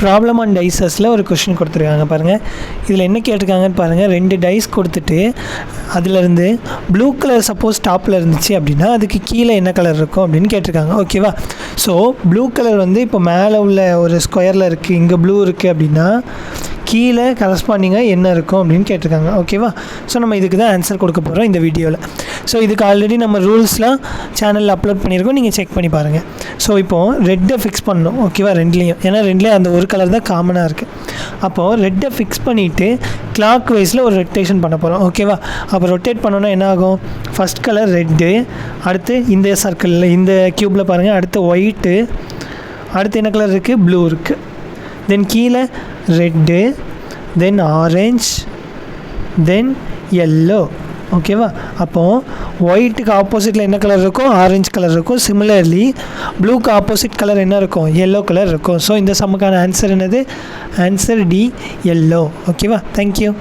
Problem on டைசஸில் ஒரு question கொடுத்துருக்காங்க பாருங்கள். இதில் என்ன கேட்டிருக்காங்கன்னு பாருங்கள். 2 டைஸ் கொடுத்துட்டு அதிலேருந்து ப்ளூ கலர் சப்போஸ் டாப்பில் இருந்துச்சு அப்படின்னா அதுக்கு கீழே என்ன கலர் இருக்கும் அப்படின்னு கேட்டிருக்காங்க. ஓகேவா? ஸோ ப்ளூ கலர் வந்து இப்போ மேலே உள்ள ஒரு ஸ்கொயரில் இருக்குது, இங்கே ப்ளூ இருக்குது அப்படின்னா கீழே கரஸ்பாண்டிங்காக என்ன இருக்கும் அப்படின்னு கேட்டிருக்காங்க. ஓகேவா? ஸோ நம்ம இதுக்கு தான் ஆன்சர் கொடுக்க போகிறோம் இந்த வீடியோவில். ஸோ இதுக்கு ஆல்ரெடி நம்ம ரூல்ஸ்லாம் சேனலில் அப்லோட் பண்ணியிருக்கோம், நீங்கள் செக் பண்ணி பாருங்கள். ஸோ இப்போது ரெட்டை ஃபிக்ஸ் பண்ணணும். ஓகேவா? ரெண்டுலேயும், ஏன்னா ரெண்டுலேயும் அந்த ஒரு கலர் தான் காமனாக இருக்குது. அப்போது ரெட்டை ஃபிக்ஸ் பண்ணிவிட்டு கிளாக் வைஸில் ஒரு ரொட்டேஷன் பண்ண போகிறோம். ஓகேவா? அப்போ ரொட்டேட் பண்ணோன்னா என்ன ஆகும்? ஃபஸ்ட் கலர் ரெட்டு, அடுத்து இந்த சர்க்கிளில் இந்த க்யூப்பில் பாருங்கள், அடுத்து ஒயிட்டு, அடுத்து என்ன கலர் இருக்குது? ப்ளூ இருக்குது. தென் கீழே red, then orange, then yellow. ஓகேவா? அப்போது ஒயிட்டுக்கு ஆப்போசிட்டில் என்ன கலர் இருக்கும்? ஆரஞ்சு கலர் இருக்கும். சிமிலர்லி ப்ளூக்கு ஆப்போசிட் கலர் என்ன இருக்கும்? எல்லோ கலர் இருக்கும். ஸோ இந்த சம்முக்கான ஆன்சர் என்னது? Answer D, yellow. ஓகேவா? தேங்க்யூ.